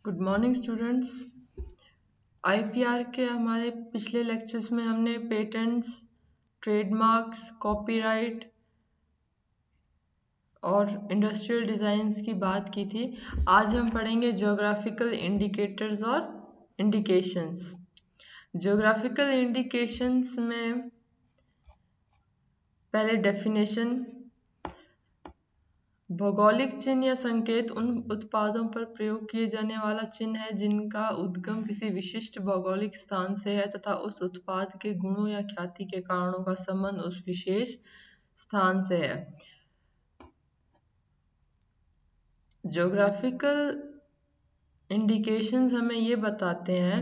Good morning students. IPR के हमारे पिछले लेक्चर्स में हमने पेटेंट्स, ट्रेडमार्क्स, कॉपीराइट और इंडस्ट्रियल डिज़ाइंस की बात की थी। आज हम पढ़ेंगे ज्योग्राफिकल इंडिकेटर्स और इंडिकेशंस। ज्योग्राफिकल इंडिकेशंस में पहले डेफिनेशन। भौगोलिक चिन्ह या संकेत उन उत्पादों पर प्रयोग किए जाने वाला चिन्ह है जिनका उद्गम किसी विशिष्ट भौगोलिक स्थान से है तथा उस उत्पाद के गुणों या ख्याति के कारणों का संबंध उस विशेष स्थान से है। ज्योग्राफिकल इंडिकेशंस हमें ये बताते हैं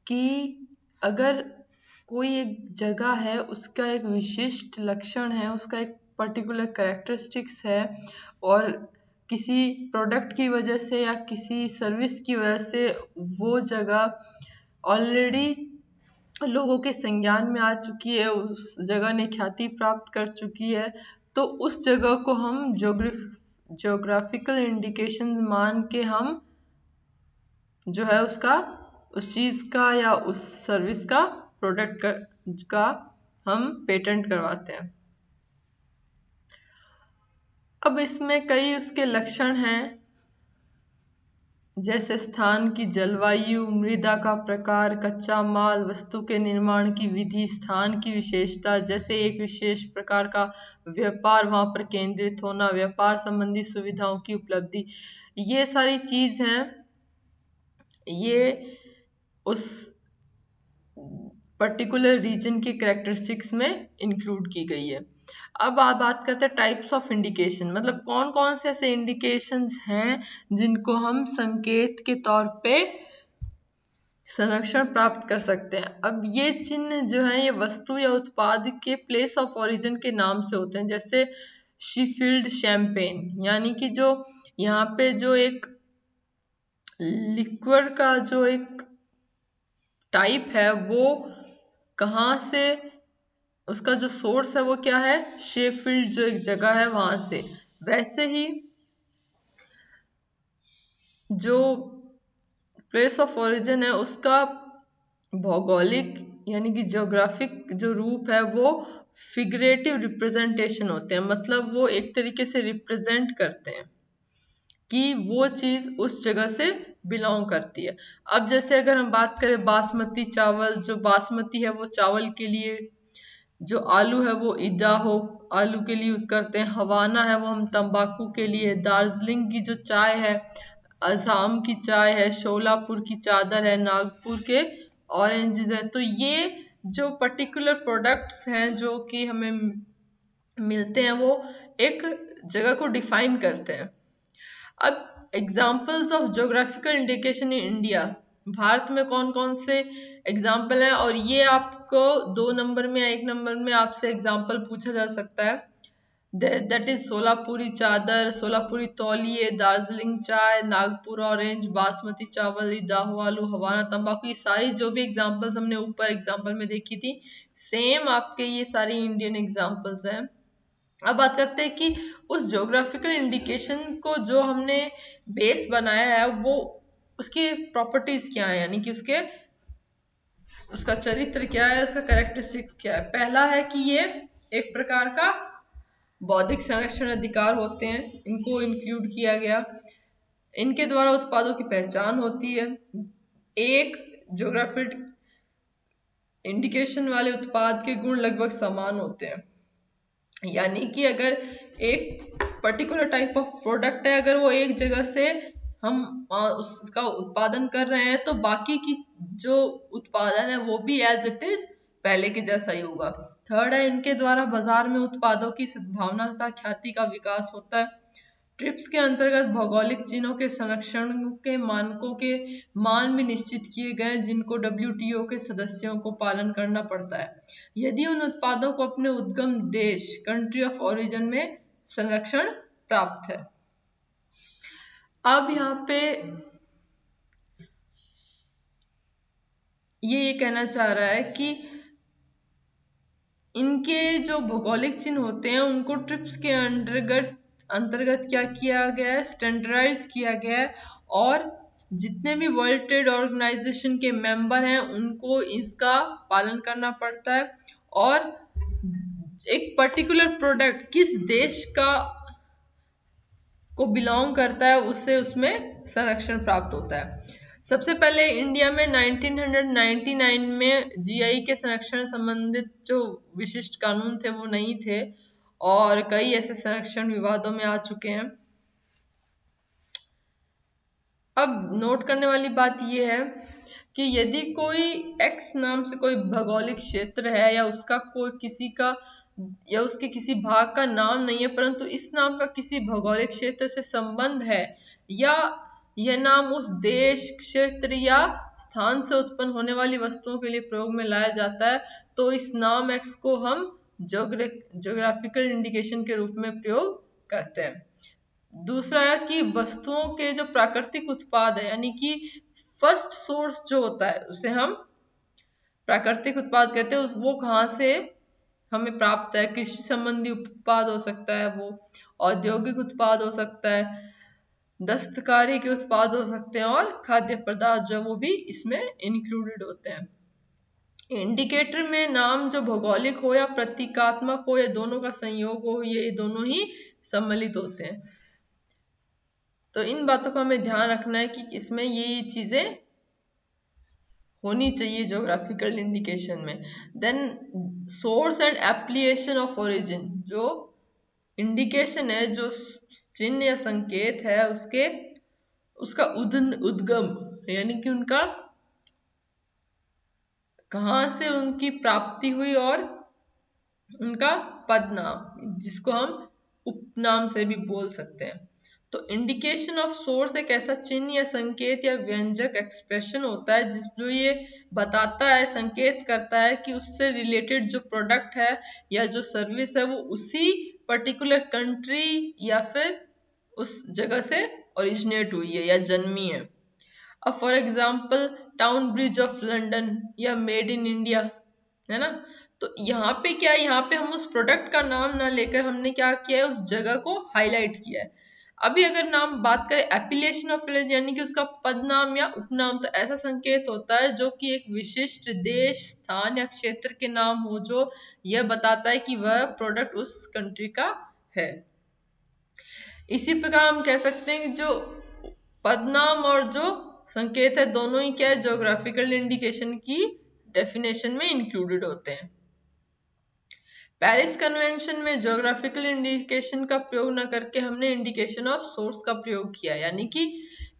कि अगर कोई एक जगह है, उसका एक विशिष्ट लक्षण है, उसका एक पर्टिकुलर कैरेक्टरिस्टिक्स है और किसी प्रोडक्ट की वजह से या किसी सर्विस की वजह से वो जगह ऑलरेडी लोगों के संज्ञान में आ चुकी है, उस जगह ने ख्याति प्राप्त कर चुकी है, तो उस जगह को हम ज्योग्राफिकल इंडिकेशन मान के हम जो है उसका, उस चीज़ का या उस सर्विस का, प्रोडक्ट का हम पेटेंट करवाते हैं। अब इसमें कई उसके लक्षण हैं, जैसे स्थान की जलवायु, मृदा का प्रकार, कच्चा माल, वस्तु के निर्माण की विधि, स्थान की विशेषता, जैसे एक विशेष प्रकार का व्यापार वहाँ पर केंद्रित होना, व्यापार संबंधी सुविधाओं की उपलब्धि, ये सारी चीज़ हैं, ये उस पर्टिकुलर रीजन के कैरेक्टरिस्टिक्स में इंक्लूड की गई है। अब आप बात करते हैं टाइप्स ऑफ इंडिकेशन, मतलब कौन कौन से ऐसे इंडिकेशंस हैं जिनको हम संकेत के तौर पे संरक्षण प्राप्त कर सकते हैं। अब ये चिन्ह जो है ये वस्तु या उत्पाद के प्लेस ऑफ ओरिजिन के नाम से होते हैं, जैसे शीफील्ड शैंपेन, यानी कि जो यहाँ पे जो एक लिक्विड का जो एक टाइप है वो कहाँ से, उसका जो सोर्स है वो क्या है, शेफील्ड जो एक जगह है वहां से। वैसे ही जो प्लेस ऑफ ओरिजिन है उसका भौगोलिक यानी कि ज्योग्राफिक जो रूप है वो फिगरेटिव रिप्रेजेंटेशन होते हैं, मतलब वो एक तरीके से रिप्रेजेंट करते हैं कि वो चीज उस जगह से बिलोंग करती है। अब जैसे अगर हम बात करें बासमती चावल, जो बासमती है वो चावल के लिए, जो आलू है वो इदाहो आलू के लिए यूज करते हैं, हवाना है वो हम तंबाकू के लिए, दार्जिलिंग की जो चाय है, असम की चाय है, शोलापुर की चादर है, नागपुर के ऑरेंजेस है। तो ये जो पर्टिकुलर प्रोडक्ट्स हैं जो कि हमें मिलते हैं वो एक जगह को डिफाइन करते हैं। अब examples of geographical indication in India, Bharat में कौन कौन से एग्जाम्पल हैं, और ये आपको 2 नंबर में या 1 नंबर में आपसे एग्जाम्पल पूछा जा सकता है। दैट इज सोलापुरी चादर, सोलापुरी तौलिए, दार्जिलिंग चाय, नागपुर ऑरेंज, बासमती चावल, इदाहो आलू, हवाना तंबाकू, ये सारी जो भी एग्जाम्पल्स हमने ऊपर एग्जाम्पल में देखी थी, सेम आपके ये सारी इंडियन एग्जाम्पल्स हैं। अब बात करते हैं कि उस ज्योग्राफिकल इंडिकेशन को जो हमने बेस बनाया है वो उसकी प्रॉपर्टीज क्या है, यानी कि उसका चरित्र क्या है, उसका कैरेक्टरिस्टिक्स क्या है। पहला है कि ये एक प्रकार का बौद्धिक संरक्षण अधिकार होते हैं, इनको इंक्लूड किया गया। इनके द्वारा उत्पादों की पहचान होती है। एक ज्योग्राफिक इंडिकेशन वाले उत्पाद के गुण लगभग समान होते हैं, यानी कि अगर एक पर्टिकुलर टाइप ऑफ प्रोडक्ट है, अगर वो एक जगह से हम उसका उत्पादन कर रहे हैं तो बाकी की जो उत्पादन है वो भी एज इट इज पहले के जैसा ही होगा। थर्ड है, इनके द्वारा बाजार में उत्पादों की सद्भावना तथा ख्याति का विकास होता है। ट्रिप्स के अंतर्गत भौगोलिक चिन्हों के संरक्षण के मानकों के मान भी निश्चित किए गए, जिनको WTO के सदस्यों को पालन करना पड़ता है यदि उन उत्पादों को अपने उद्गम देश, कंट्री ऑफ ओरिजिन में संरक्षण प्राप्त है। अब यहाँ पे ये कहना चाह रहा है कि इनके जो भौगोलिक चिन्ह होते हैं उनको ट्रिप्स के अंतर्गत क्या किया गया है, स्टैंडर्डाइज किया गया है, और जितने भी वर्ल्ड ट्रेड ऑर्गेनाइजेशन के मेंबर हैं उनको इसका पालन करना पड़ता है, और एक पर्टिकुलर प्रोडक्ट किस देश का को बिलोंग करता है उससे उसमें संरक्षण प्राप्त होता है। सबसे पहले इंडिया में 1999 में जीआई के संरक्षण संबंधित जो विशिष्ट कानून थे वो नहीं थे, और कई ऐसे संरक्षण विवादों में आ चुके हैं। अब नोट करने वाली बात यह है कि यदि कोई एक्स नाम से कोई भौगोलिक क्षेत्र है, या उसका कोई किसी का या उसके किसी भाग का नाम नहीं है, परंतु इस नाम का किसी भौगोलिक क्षेत्र से संबंध है, या यह नाम उस देश, क्षेत्र या स्थान से उत्पन्न होने वाली वस्तुओं के लिए प्रयोग में लाया जाता है, तो इस नाम एक्स को हम ज्योग्राफिकल इंडिकेशन के रूप में प्रयोग करते हैं। दूसरा है कि वस्तुओं के जो प्राकृतिक उत्पाद है, यानी कि फर्स्ट सोर्स जो होता है उसे हम प्राकृतिक उत्पाद कहते हैं। वो कहाँ से हमें प्राप्त है, कृषि संबंधी उत्पाद हो सकता है, वो औद्योगिक उत्पाद हो सकता है, दस्तकारी के उत्पाद हो सकते हैं, और खाद्य पदार्थ जो वो भी इसमें इंक्लूडेड होते हैं। इंडिकेटर में नाम जो भौगोलिक हो या प्रतीकात्मक हो, या दोनों का संयोग हो, ये दोनों ही सम्मिलित होते हैं। तो इन बातों को हमें ध्यान रखना है कि इसमें ये चीजें होनी चाहिए ज्योग्राफिकल इंडिकेशन में। Then source and application of origin, जो इंडिकेशन है, जो चिन्ह या संकेत है, उसका उद्गम, यानी कि उनका कहाँ से उनकी प्राप्ति हुई, और उनका पदनाम, जिसको हम उपनाम से भी बोल सकते हैं। तो इंडिकेशन ऑफ सोर्स एक ऐसा चिन्ह या संकेत या व्यंजक एक्सप्रेशन होता है जो ये बताता है, संकेत करता है कि उससे रिलेटेड जो प्रोडक्ट है या जो सर्विस है वो उसी पर्टिकुलर कंट्री या फिर उस जगह से ओरिजिनेट हुई है या जन्मी है। अब for example town bridge of London या मेड इन इंडिया, है ना। तो यहाँ पे क्या है, यहाँ पे हम उस प्रोडक्ट का नाम ना लेकर हमने क्या किया है, उस जगह को हाईलाइट किया है। अभी अगर नाम बात करें एपिलेशन ऑफ विलेज, यानी कि उसका पदनाम या उपनाम, तो ऐसा संकेत होता है जो कि एक विशिष्ट देश, स्थान या क्षेत्र के नाम हो, जो यह बताता है कि वह प्रोडक्ट उस कंट्री का है। इसी प्रकार हम कह सकते हैं कि जो पदनाम और जो संकेत है दोनों ही क्या है, ज्योग्राफिकल इंडिकेशन की डेफिनेशन में इंक्लूडेड होते हैं। पेरिस कन्वेंशन में ज्योग्राफिकल इंडिकेशन का प्रयोग न करके हमने इंडिकेशन ऑफ सोर्स का प्रयोग किया, यानी कि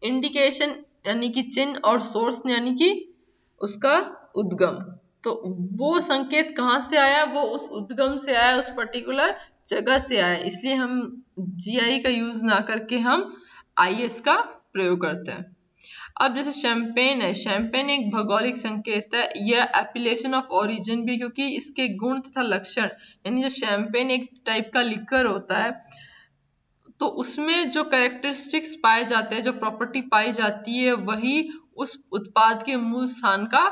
इंडिकेशन यानी कि चिन्ह, और सोर्स यानी कि उसका उद्गम। तो वो संकेत कहाँ से आया, वो उस उद्गम से आया, उस पर्टिकुलर जगह से आया, इसलिए हम जीआई का यूज ना करके हम आईएस का प्रयोग करते हैं। अब जैसे शैंपेन है, शैंपेन एक भौगोलिक संकेत है, यह एपिलेशन ऑफ ओरिजिन भी, क्योंकि इसके गुण तथा लक्षण, यानी जो शैंपेन एक टाइप का लिकर होता है, तो उसमें जो कैरेक्टरिस्टिक्स पाए जाते हैं, जो प्रॉपर्टी पाई जाती है, वही उस उत्पाद के मूल स्थान का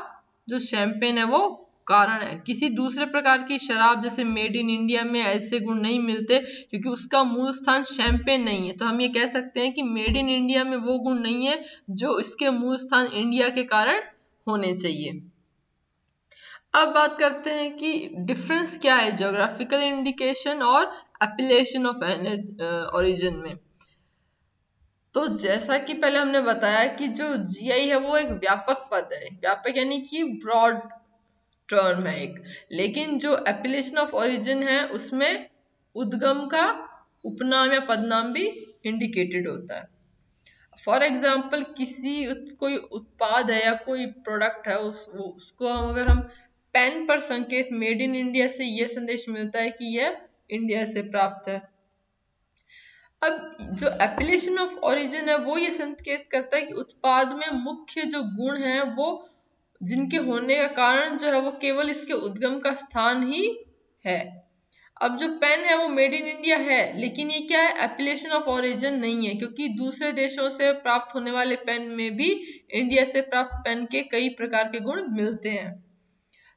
जो शैंपेन है वो कारण है। किसी दूसरे प्रकार की शराब जैसे मेड इन इंडिया में ऐसे गुण नहीं मिलते, क्योंकि उसका मूल स्थान शैंपेन नहीं है। तो हम ये कह सकते हैं कि मेड इन इंडिया में वो गुण नहीं है जो इसके मूल स्थान इंडिया के कारण होने चाहिए। अब बात करते हैं कि डिफरेंस क्या है ज्योग्राफिकल इंडिकेशन और एपिलेशन ऑफ ओरिजिन में। तो जैसा कि पहले हमने बताया कि जो जीआई है वो एक व्यापक पद है, व्यापक यानी कि ब्रॉड टर्म है एक, लेकिन जो एपिलेशन ऑफ ओरिजिन है उसमें उद्गम का उपनाम या पदनाम भी इंडिकेटेड होता है। फॉर एग्जाम्पल कोई उत्पाद है या कोई प्रोडक्ट है, उसको अगर हम पेन पर संकेत मेड इन इंडिया से यह संदेश मिलता है कि यह इंडिया से प्राप्त है। अब जो एपिलेशन ऑफ ओरिजिन है वो ये संकेत करता है कि उत्पाद में मुख्य जो गुण है वो जिनके होने का कारण जो है वो केवल इसके उद्गम का स्थान ही है। अब जो पेन है वो मेड इन इंडिया है, लेकिन ये क्या है, एपिलेशन ऑफ ओरिजिन नहीं है, क्योंकि दूसरे देशों से प्राप्त होने वाले पेन में भी इंडिया से प्राप्त पेन के कई प्रकार के गुण मिलते हैं।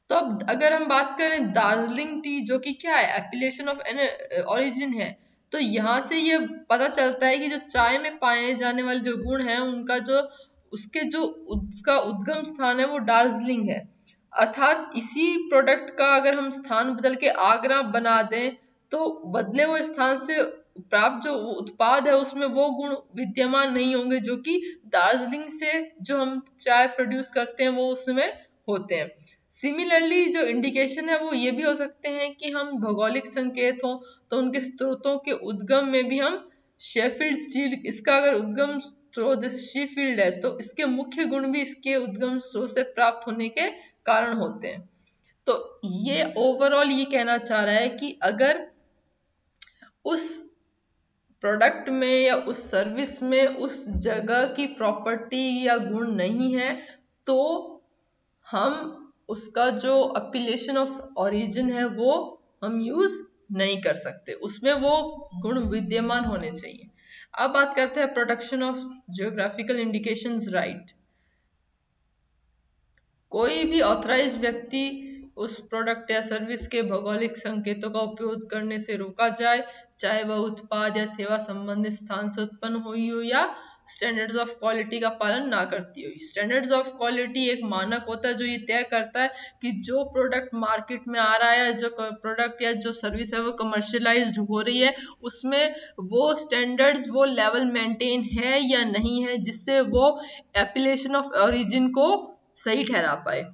तो अब अगर हम बात करें दार्जिलिंग टी, जो कि क्या है, एपिलेशन ऑफ ओरिजिन है, तो यहाँ से ये पता चलता है कि जो चाय में पाए जाने वाले जो गुण हैं उनका जो उसके जो उसका उद्गम स्थान है वो दार्जिलिंग है। अर्थात इसी प्रोडक्ट का अगर हम स्थान बदल के आगरा बना दें तो बदले हुए स्थान से प्राप्त जो उत्पाद है उसमें वो गुण विद्यमान नहीं होंगे जो कि दार्जिलिंग से जो हम चाय प्रोड्यूस करते हैं वो उसमें होते हैं। सिमिलरली जो इंडिकेशन है वो ये भी हो सकते हैं कि हम भौगोलिक संकेत हो तो उनके स्रोतों के उद्गम में भी हम शेफील्ड स्टील, इसका अगर उद्गम स्रोत जैसे शेफील्ड है तो इसके मुख्य गुण भी इसके उद्गम स्रोत से प्राप्त होने के कारण होते हैं। तो ये ओवरऑल ये कहना चाह रहा है कि अगर उस प्रोडक्ट में या उस सर्विस में उस जगह की प्रॉपर्टी या गुण नहीं है तो हम उसका जो अपीलेशन ऑफ ओरिजिन है वो हम यूज नहीं कर सकते, उसमें वो गुण विद्यमान होने चाहिए। अब बात करते हैं protection of geographical indications right. कोई भी ऑथराइज व्यक्ति उस प्रोडक्ट या सर्विस के भौगोलिक संकेतों का उपयोग करने से रोका जाए, चाहे वह उत्पाद या सेवा संबंधित स्थान से उत्पन्न हुई हो या स्टैंडर्ड्स ऑफ क्वालिटी का पालन ना करती हुई। स्टैंडर्ड्स ऑफ क्वालिटी एक मानक होता है जो ये तय करता है कि जो प्रोडक्ट मार्केट में आ रहा है, जो प्रोडक्ट या जो सर्विस है वो कमर्शियलाइज्ड हो रही है, उसमें वो स्टैंडर्ड्स वो लेवल मेंटेन है या नहीं है जिससे वो एप्लीकेशन ऑफ ओरिजिन को सही ठहरा पाए।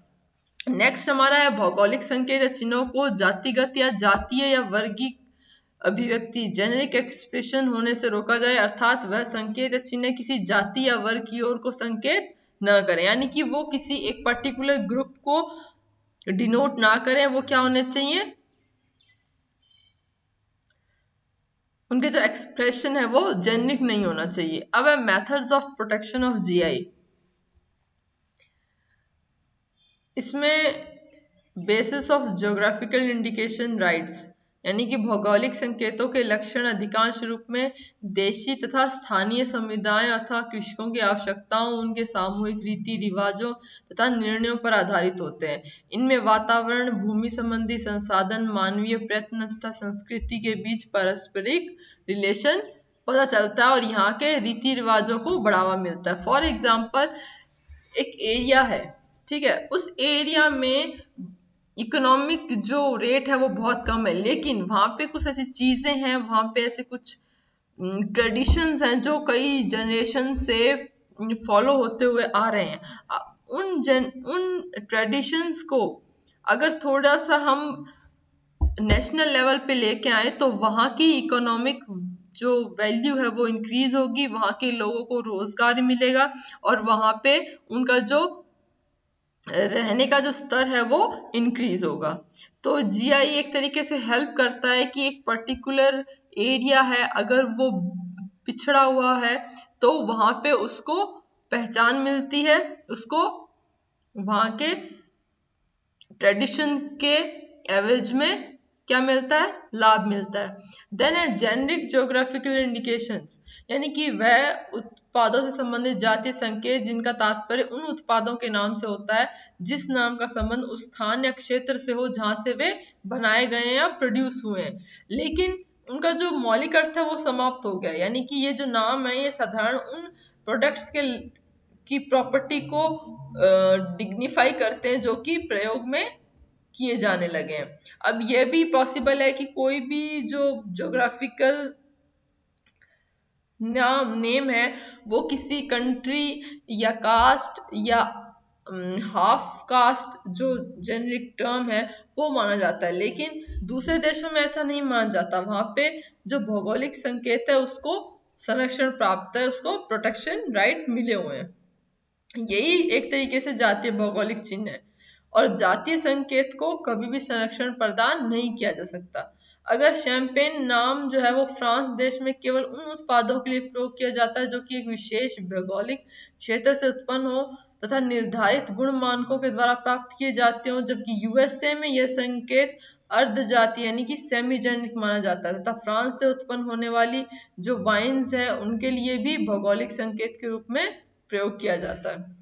नेक्स्ट हमारा है भौगोलिक संकेत या चिन्हों को जातिगत या जातीय या वर्गीय अभिव्यक्ति जेनेरिक एक्सप्रेशन होने से रोका जाए, अर्थात वह संकेत या चिन्ह किसी जाति या वर्ग की ओर को संकेत न करें, यानी कि वो किसी एक पर्टिकुलर ग्रुप को डिनोट ना करें। वो क्या होने चाहिए, उनके जो एक्सप्रेशन है वो जेनेरिक नहीं होना चाहिए। अब है methods of protection of GI. इसमें basis of geographical indication rights यानी कि भौगोलिक संकेतों के लक्षण अधिकांश रूप में देशी तथा स्थानीय समुदायों अथवा कृषकों की आवश्यकताओं, उनके सामूहिक रीति रिवाजों तथा निर्णयों पर आधारित होते हैं। इनमें वातावरण, भूमि संबंधी संसाधन, मानवीय प्रयत्न तथा संस्कृति के बीच पारस्परिक रिलेशन पता चलता है और यहाँ के रीति रिवाजों को बढ़ावा मिलता है। फॉर एग्जाम्पल एक एरिया है, ठीक है, उस एरिया में इकोनॉमिक जो रेट है वो बहुत कम है, लेकिन वहां पे कुछ ऐसी चीजें हैं, वहां पे ऐसे कुछ ट्रेडिशंस हैं जो कई जनरेशन से फॉलो होते हुए आ रहे हैं। उन ट्रेडिशंस को अगर थोड़ा सा हम नेशनल लेवल पे लेके आए तो वहाँ की इकोनॉमिक जो वैल्यू है वो इंक्रीज होगी, वहाँ के लोगों को रोजगार मिलेगा और वहाँ पे उनका जो रहने का जो स्तर है वो इंक्रीज होगा। तो जीआई एक तरीके से हेल्प करता है कि एक पर्टिकुलर एरिया है अगर वो पिछड़ा हुआ है तो वहां पे उसको पहचान मिलती है, उसको वहां के ट्रेडिशन के एवरेज में क्या मिलता है, लाभ मिलता है। देन है जेनेरिक ज्योग्राफिकल इंडिकेशंस, यानी कि वह उत्पादों से संबंधित जातीय संकेत जिनका तात्पर्य उन उत्पादों के नाम से होता है जिस नाम का संबंध उस स्थान या क्षेत्र से हो जहां से वे बनाए गए या प्रोड्यूस हुए हैं, लेकिन उनका जो मौलिक अर्थ है वो समाप्त हो गया। यानी कि ये जो नाम है ये साधारण उन प्रोडक्ट्स के की प्रॉपर्टी को डिग्निफाई करते हैं जो कि प्रयोग में किए जाने लगे हैं। अब यह भी पॉसिबल है कि कोई भी जो ज्योग्राफिकल नेम है वो किसी कंट्री या कास्ट या हाफ कास्ट जो जेनरिक टर्म है वो माना जाता है, लेकिन दूसरे देशों में ऐसा नहीं माना जाता। वहां पे जो भौगोलिक संकेत है उसको संरक्षण प्राप्त है, उसको प्रोटेक्शन राइट मिले हुए हैं। यही एक तरीके से जातीय भौगोलिक चिन्ह है और जातीय संकेत को कभी भी संरक्षण प्रदान नहीं किया जा सकता। अगर शैंपेन नाम जो है वो फ्रांस देश में केवल उन उत्पादों के लिए प्रयोग किया जाता है जो कि एक विशेष भौगोलिक क्षेत्र से उत्पन्न हो तथा निर्धारित गुण मानकों के द्वारा प्राप्त किए जाते हो, जबकि यूएसए में यह संकेत अर्ध जातीय यानी कि सेमी जेनेरिक माना जाता है तथा फ्रांस से उत्पन्न होने वाली जो वाइन्स है उनके लिए भी भौगोलिक संकेत के रूप में प्रयोग किया जाता है।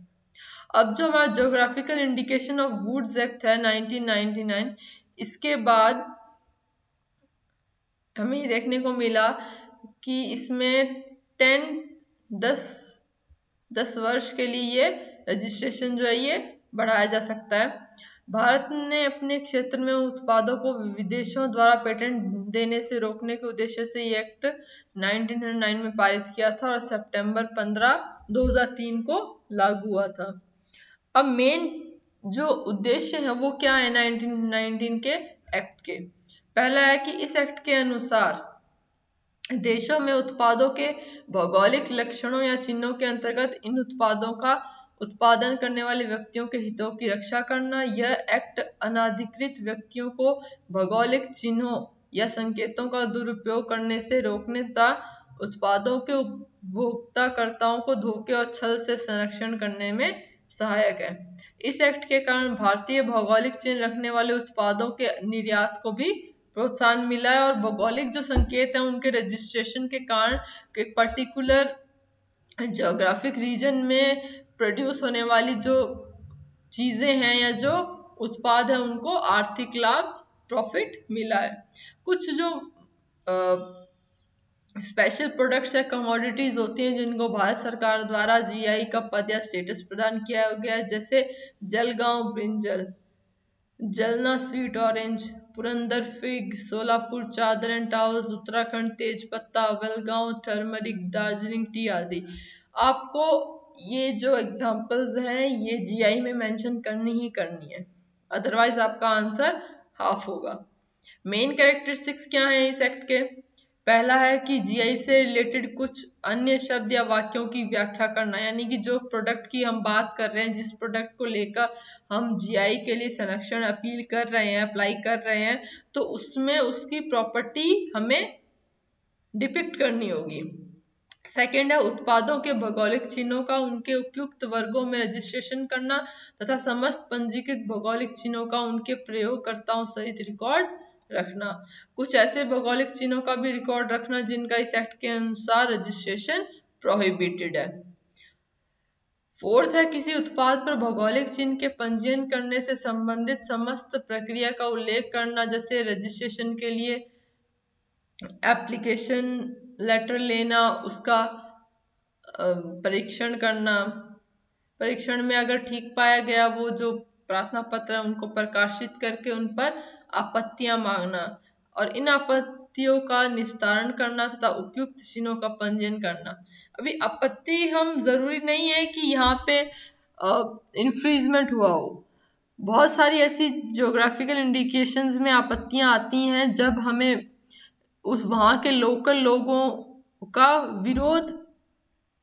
अब जो हमारा geographical indication of goods act है 1999, इसके बाद हमें ये देखने को मिला कि इसमें 10 10 वर्ष के लिए ये रजिस्ट्रेशन जो है ये बढ़ाया जा सकता है। भारत ने अपने क्षेत्र में उत्पादों को विदेशों द्वारा पेटेंट देने से रोकने के उद्देश्य से ये एक्ट 1909 में पारित किया था और सितंबर 15, 2003 को लागू हुआ था। अब मेन जो उद्देश्य है वो क्या है 1919 के एक्ट के? पहला है कि इस एक्ट के अनुसार देशों में उत्पादों के भौगोलिक लक्षणों या चिन्हों के अंतर्गत इन उत्पादों का उत्पादन करने वाले व्यक्तियों के हितों की रक्षा करना। यह एक्ट अनाधिकृत व्यक्तियों को भौगोलिक चिन्हों या संकेतों का दुरुपयोग करने से रोकने तथा उत्पादों के उपभोक्ताकर्ताओं को धोखे और छल से संरक्षण करने में सहायक है। इस एक्ट के कारण भारतीय भौगोलिक चिन्ह रखने वाले उत्पादों के निर्यात को भी प्रोत्साहन मिला है और भौगोलिक जो संकेत है उनके रजिस्ट्रेशन के कारण एक पर्टिकुलर ज्योग्राफिक रीजन में प्रोड्यूस होने वाली जो चीजें हैं या जो उत्पाद है उनको आर्थिक लाभ प्रॉफिट मिला है। कुछ जो स्पेशल प्रोडक्ट्स या कमोडिटीज होती हैं जिनको भारत सरकार द्वारा जीआई का पद या स्टेटस प्रदान किया गया है, जैसे जलगांव ब्रिंजल, जलना sweet orange, Purandar fig, Solapur चादर एंड टॉवल्स, उत्तराखंड तेज पत्ता, वेलगांव टर्मरिक, दार्जिलिंग टी आदि। आपको ये जो एग्जांपल्स हैं ये जीआई में मेंशन करनी ही करनी है, अदरवाइज आपका आंसर हाफ होगा। मेन कैरेक्टरिस्टिक्स क्या है इस एक्ट के? पहला है कि जीआई से रिलेटेड कुछ अन्य शब्द या वाक्यों की व्याख्या करना, यानी कि जो प्रोडक्ट की हम बात कर रहे हैं, जिस प्रोडक्ट को लेकर हम जीआई के लिए संरक्षण अपील कर रहे हैं, अप्लाई कर रहे हैं, तो उसमें उसकी प्रॉपर्टी हमें डिपिक्ट करनी होगी। सेकेंड है उत्पादों के भौगोलिक चिन्हों का उनके उपयुक्त वर्गों में रजिस्ट्रेशन करना तथा समस्त पंजीकृत भौगोलिक चिन्हों का उनके प्रयोगकर्ताओं सहित रिकॉर्ड रखना। कुछ ऐसे भौगोलिक चिन्हों का भी रिकॉर्ड रखना जिनका इस एक्ट के अनुसार रजिस्ट्रेशन प्रोहिबिटेड है। फोर्थ है किसी उत्पाद पर भौगोलिक चिन्ह के पंजीयन करने से संबंधित समस्त प्रक्रिया का उल्लेख करना, जैसे रजिस्ट्रेशन के लिए एप्लीकेशन लेटर लेना, उसका परीक्षण करना, परीक्षण में अगर ठीक पाया गया वो जो प्रार्थना पत्र है उनको प्रकाशित करके उन पर आपत्तियां मांगना और इन आपत्तियों का निस्तारण करना तथा उपयुक्त चिन्हों का पंजीयन करना। अभी आपत्ति हम जरूरी नहीं है कि यहाँ पे इन्फ्रिजमेंट हुआ हो, बहुत सारी ऐसी ज्योग्राफिकल इंडिकेशंस में आपत्तियां आती हैं जब हमें उस वहाँ के लोकल लोगों का विरोध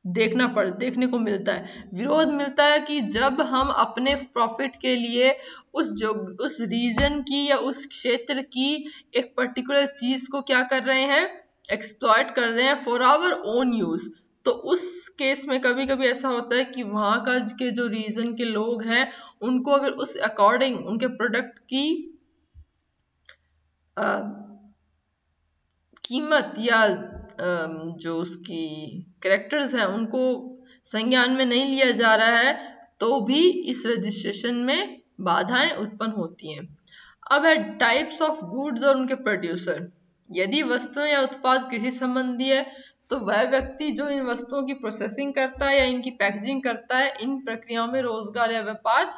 देखने को मिलता है। विरोध मिलता है कि जब हम अपने प्रॉफिट के लिए उस रीजन की या उस क्षेत्र की एक पर्टिकुलर चीज को क्या कर रहे हैं, एक्सप्लॉइट कर रहे हैं फॉर आवर ओन यूज। तो उस केस में कभी कभी ऐसा होता है कि वहाँ का के जो रीजन के लोग हैं उनको अगर उस अकॉर्डिंग उनके प्रोडक्ट की कीमत या जो उसकी कैरेक्टर्स हैं उनको संज्ञान में नहीं लिया जा रहा है तो भी इस रजिस्ट्रेशन में बाधाएं उत्पन्न होती हैं। अब है टाइप्स ऑफ गुड्स और उनके प्रोड्यूसर। यदि वस्तुएं या उत्पाद कृषि संबंधी है तो वह व्यक्ति जो इन वस्तुओं की प्रोसेसिंग करता है या इनकी पैकेजिंग करता है, इन प्रक्रियाओं में रोजगार या व्यापार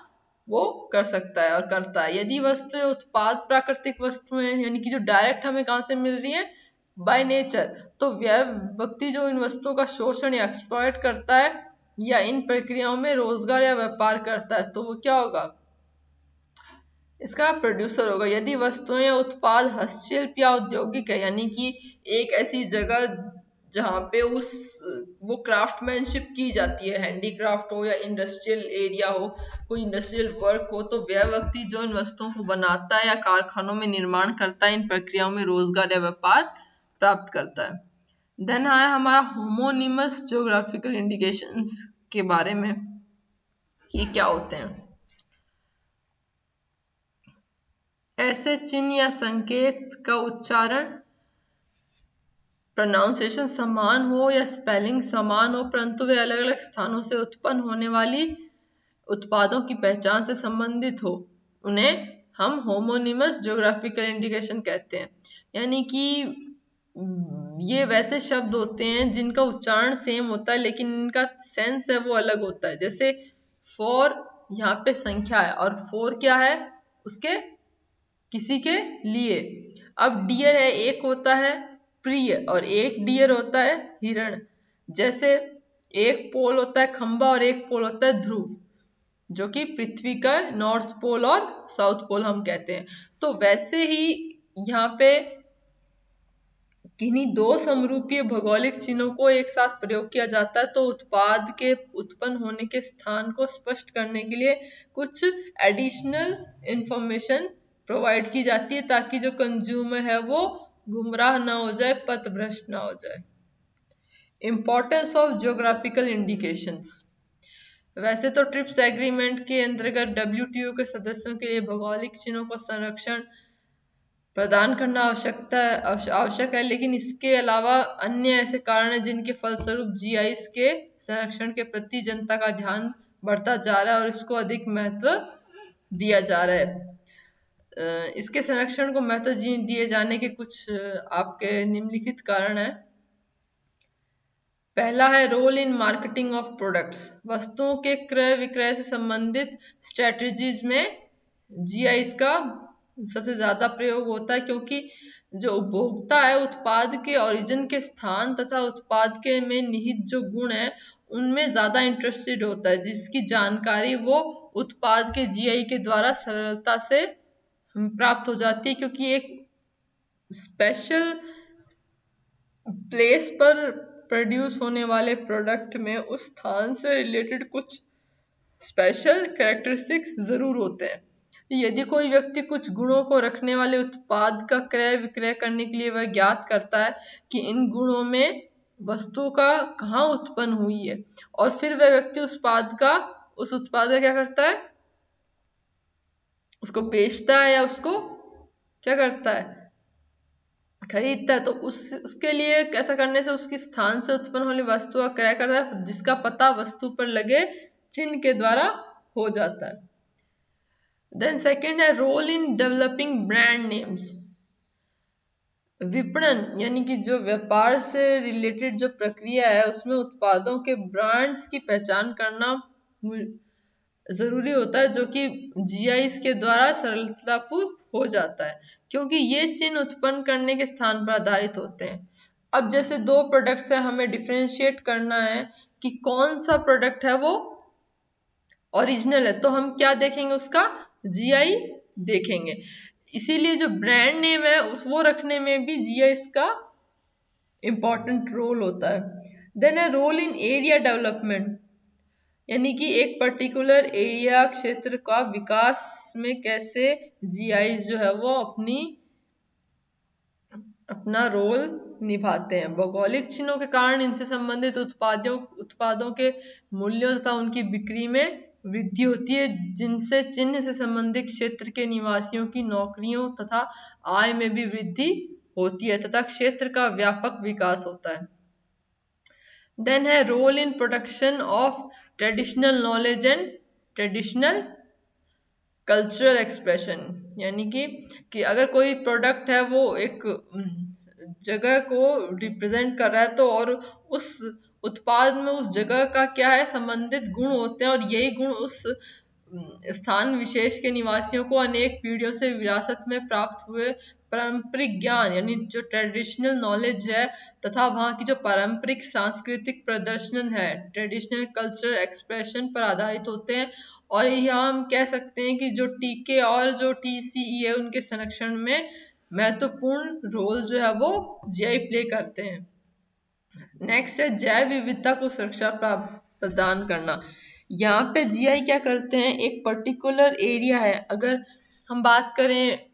वो कर सकता है और करता है। यदि वस्तु उत्पाद प्राकृतिक वस्तुएं यानी कि जो डायरेक्ट हमें कहाँ से मिल रही है बाय नेचर, तो वह व्यक्ति जो इन वस्तुओं का शोषण या एक्सप्लॉइट करता है या इन प्रक्रियाओं में रोजगार या व्यापार करता है तो वो क्या होगा, इसका प्रोड्यूसर होगा। यदि वस्तुएं या उत्पाद हस्तशिल्प या औद्योगिक है यानी कि एक ऐसी जगह जहाँ पे वो क्राफ्टमैनशिप की जाती है, हैंडीक्राफ्ट हो या इंडस्ट्रियल एरिया हो, कोई इंडस्ट्रियल वर्क हो, तो वह व्यक्ति जो इन वस्तुओं को बनाता है या कारखानों में निर्माण करता है, इन प्रक्रियाओं में रोजगार या व्यापार प्राप्त करता है। देन आया हमारा होमोनिमस ज्योग्राफिकल इंडिकेशंस के बारे में कि क्या होते हैं। ऐसे चिन्ह या संकेत का उच्चारण प्रोनाउंसिएशन समान हो या स्पेलिंग समान हो परंतु वे अलग अलग स्थानों से उत्पन्न होने वाली उत्पादों की पहचान से संबंधित हो, उन्हें हम होमोनिमस ज्योग्राफिकल इंडिकेशन कहते हैं। यानी कि ये वैसे शब्द होते हैं जिनका उच्चारण सेम होता है लेकिन इनका सेंस है वो अलग होता है। जैसे फॉर यहाँ पे संख्या है और फोर क्या है, उसके किसी के लिए। अब डियर है, एक होता है प्रिय और एक डियर होता है हिरण। जैसे एक पोल होता है खंबा और एक पोल होता है ध्रुव, जो कि पृथ्वी का नॉर्थ पोल और साउथ पोल हम कहते हैं। तो वैसे ही यहाँ पे किन्हीं दो समरूपीय भौगोलिक चिन्हों को एक साथ प्रयोग किया जाता है तो उत्पाद के उत्पन्न होने के स्थान को स्पष्ट करने के लिए कुछ एडिशनल इंफॉर्मेशन प्रोवाइड की जाती है ताकि जो कंज्यूमर है वो गुमराह ना हो जाए, पथभ्रष्ट ना हो जाए। Importance of geographical indications. वैसे तो ट्रिप्स एग्रीमेंट के अंतर्गत डब्ल्यूटीओ के सदस्यों के लिए भौगोलिक चिन्हों को संरक्षण प्रदान करना आवश्यक है, लेकिन इसके अलावा अन्य ऐसे कारण हैं जिनके फलस्वरूप जीआईएस के संरक्षण के प्रति जनता का ध्यान बढ़ता जा रहा है और इसको अधिक महत्व दिया जा रहा है। इसके संरक्षण को महत्व दिए जाने के कुछ आपके निम्नलिखित कारण हैं। पहला है role in marketing of products. वस्तुओं के क्रय विक्रय से संबंधित स्ट्रेटजीज में जीआईएस का सबसे ज्यादा प्रयोग होता है, क्योंकि जो उपभोक्ता है उत्पाद के ओरिजिन के स्थान तथा उत्पाद के में निहित जो गुण है उनमें ज्यादा इंटरेस्टेड होता है, जिसकी जानकारी वो उत्पाद के जीआई के द्वारा सरलता से प्राप्त हो जाती है, क्योंकि एक स्पेशल प्लेस पर प्रोड्यूस होने वाले प्रोडक्ट में उस स्थान से रिलेटेड कुछ स्पेशल कैरेक्टरिस्टिक्स जरूर होते हैं। यदि कोई व्यक्ति कुछ गुणों को रखने वाले उत्पाद का क्रय विक्रय करने के लिए वह ज्ञात करता है कि इन गुणों में वस्तु का कहाँ उत्पन्न हुई है और फिर वह व्यक्ति उस उत्पाद का क्या करता है, उसको बेचता है या उसको क्या करता है, खरीदता है, तो उसके लिए ऐसा करने से उसकी स्थान से उत्पन्न होने वस्तु का क्रय करता है जिसका पता वस्तु पर लगे चिन्ह के द्वारा हो जाता है। देन सेकंड है role in developing brand names. विपणन यानी कि जो व्यापार से रिलेटेड जो प्रक्रिया है उसमें उत्पादों के ब्रांड्स की पहचान करना जरूरी होता है, जो कि जीआईएस के द्वारा सरलतापूर्वक हो जाता है क्योंकि ये चिन्ह उत्पन्न करने के स्थान पर आधारित होते हैं। अब जैसे दो प्रोडक्ट्स है, हमें डिफरेंशिएट करना है कि कौन सा प्रोडक्ट है वो ओरिजिनल है, तो हम क्या देखेंगे, उसका जीआई देखेंगे। इसीलिए जो ब्रांड नेम है वो रखने में भी जीआईएस का इंपॉर्टेंट रोल होता है। देन है रोल इन एरिया डेवलपमेंट, यानी कि एक पर्टिकुलर एरिया क्षेत्र का विकास में कैसे जीआईएस जो है वो अपना रोल निभाते हैं। भौगोलिक चिन्हों के कारण इनसे संबंधित उत्पादों के मूल्यों तथा उनकी बिक्री में वृद्धि होती है, जिनसे चिन्ह से संबंधित क्षेत्र के निवासियों की नौकरियों तथा आय में भी वृद्धि होती है तथा क्षेत्र का व्यापक विकास होता है। देन है role in protection of traditional knowledge and traditional cultural expression, यानी कि अगर कोई प्रोडक्ट है वो एक जगह को रिप्रेजेंट कर रहा है तो और उस उत्पाद में उस जगह का क्या है संबंधित गुण होते हैं और यही गुण उस स्थान विशेष के निवासियों को अनेक पीढ़ियों से विरासत में प्राप्त हुए पारंपरिक ज्ञान यानी जो ट्रेडिशनल नॉलेज है तथा वहाँ की जो पारंपरिक सांस्कृतिक प्रदर्शन है ट्रेडिशनल कल्चर एक्सप्रेशन पर आधारित होते हैं। और यहाँ हम कह सकते हैं कि जो टीके और जो टीसीई है उनके संरक्षण में महत्वपूर्ण रोल जो है वो जीआई प्ले करते हैं। नेक्स्ट है जैव विविधता को सुरक्षा प्रदान करना। यहाँ पे जीआई क्या करते हैं, एक पर्टिकुलर एरिया है, अगर हम बात करें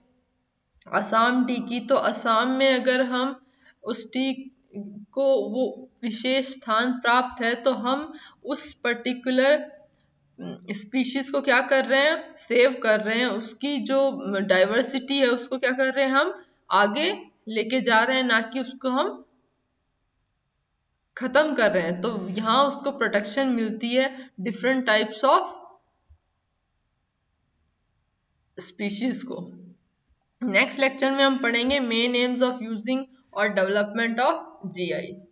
असम टी की तो असम में अगर हम उस टी को वो विशेष स्थान प्राप्त है तो हम उस पर्टिकुलर स्पीशीज को क्या कर रहे हैं, सेव कर रहे हैं, उसकी जो डाइवर्सिटी है उसको क्या कर रहे हैं, हम आगे लेके जा रहे हैं, ना कि उसको हम खत्म कर रहे हैं। तो यहाँ उसको प्रोटेक्शन मिलती है डिफरेंट टाइप्स ऑफ स्पीशीज को। नेक्स्ट लेक्चर में हम पढ़ेंगे मेन एम्स ऑफ यूजिंग और डेवलपमेंट ऑफ जीआई।